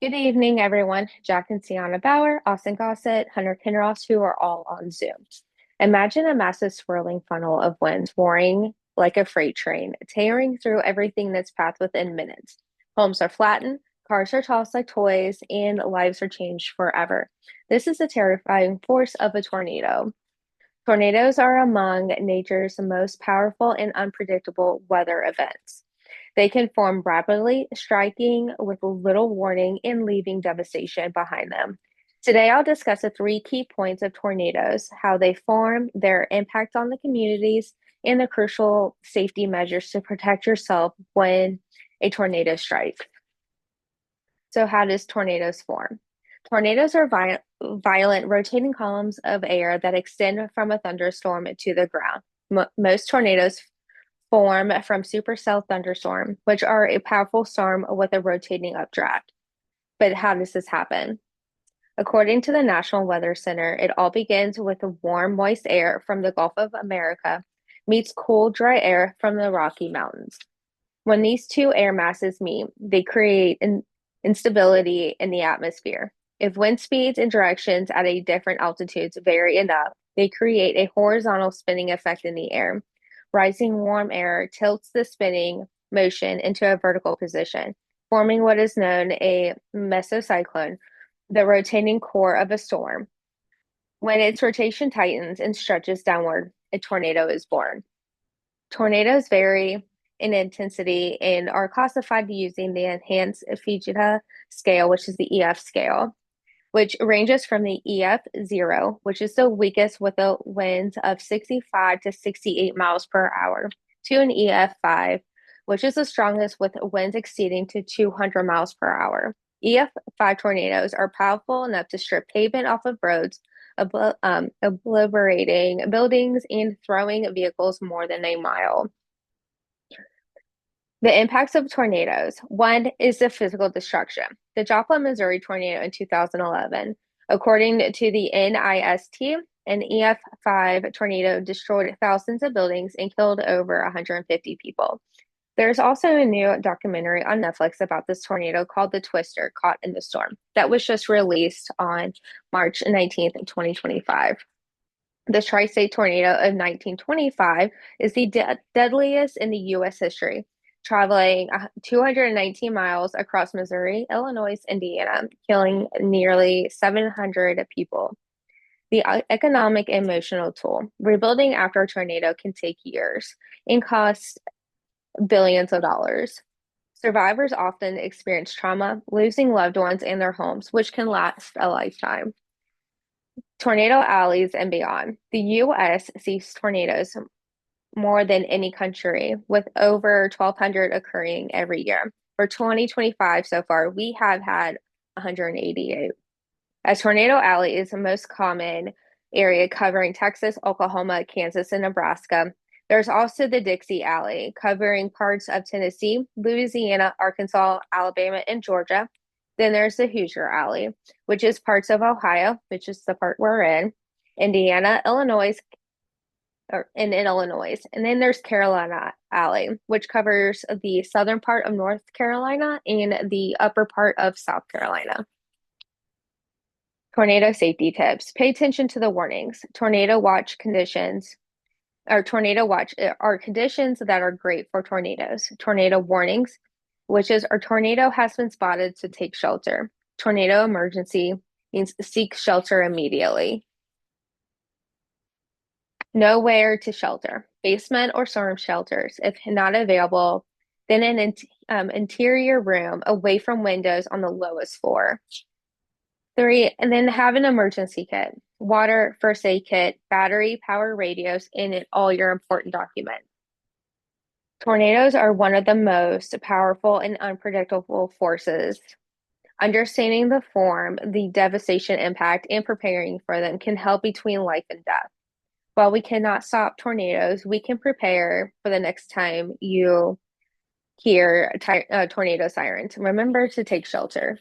Good evening, everyone. Jack and Sienna Bauer, Austin Gossett, Hunter Kinross, who are all on Zoom. Imagine a massive swirling funnel of winds roaring like a freight train, tearing through everything in its path within minutes. Homes are flattened, cars are tossed like toys, and lives are changed forever. This is the terrifying force of a tornado. Tornadoes are among nature's most powerful and unpredictable weather events. They can form rapidly, striking with little warning and leaving devastation behind them. Today, I'll discuss the three key points of tornadoes, how they form, their impact on the communities, and the crucial safety measures to protect yourself when a tornado strikes. So, how does tornadoes form? Tornadoes are violent, rotating columns of air that extend from a thunderstorm to the ground. Most tornadoes form from supercell thunderstorm, which are a powerful storm with a rotating updraft. But how does this happen? According to the National Weather Center, it all begins with the warm, moist air from the Gulf of America meets cool, dry air from the Rocky Mountains. When these two air masses meet, they create instability in the atmosphere. If wind speeds and directions at a different altitudes vary enough, they create a horizontal spinning effect in the air. Rising warm air tilts the spinning motion into a vertical position, forming what is known a mesocyclone, the rotating core of a storm. When its rotation tightens and stretches downward, a tornado is born. Tornadoes vary in intensity and are classified using the Enhanced Fujita scale, which is the EF scale, which ranges from the EF 0, which is the weakest with a wind of 65 to 68 miles per hour, to an EF 5, which is the strongest with winds exceeding to 200 miles per hour. EF 5 tornadoes are powerful enough to strip pavement off of roads, obliterating buildings and throwing vehicles more than a mile. The impacts of tornadoes. One is the physical destruction. The Joplin, Missouri tornado in 2011. According to the NIST, an EF5 tornado destroyed thousands of buildings and killed over 150 people. There's also a new documentary on Netflix about this tornado called The Twister, Caught in the Storm, that was just released on March 19th, 2025. The Tri-State tornado of 1925 is the deadliest in the U.S. history, traveling 219 miles across Missouri, Illinois, Indiana, killing nearly 700 people. The economic and emotional toll. Rebuilding after a tornado can take years and cost billions of dollars. Survivors often experience trauma, losing loved ones and their homes, which can last a lifetime. Tornado alleys and beyond. The U.S. sees tornadoes more than any country, with over 1,200 occurring every year. For 2025 so far, we have had 188. A tornado alley is the most common area covering Texas, Oklahoma, Kansas, and Nebraska. There's also the Dixie Alley, covering parts of Tennessee, Louisiana, Arkansas, Alabama, and Georgia. Then there's the Hoosier Alley, which is parts of Ohio, which is the part we're in, Indiana, Illinois, in Illinois. And then there's Carolina Alley, which covers the southern part of North Carolina and the upper part of South Carolina. Tornado safety tips. Pay attention to the warnings. Tornado watch conditions or tornado watch are conditions that are great for tornadoes. Tornado warnings, which is a tornado has been spotted to take shelter. Tornado emergency means seek shelter immediately. Know where to shelter. Basement or storm shelters. If not available, then an interior room away from windows on the lowest floor. Three, and then have an emergency kit, water, first aid kit, battery, power radios, and all your important documents. Tornadoes are one of the most powerful and unpredictable forces. Understanding the form, the devastation impact, and preparing for them can help between life and death. While we cannot stop tornadoes, we can prepare for the next time you hear tornado sirens. Remember to take shelter.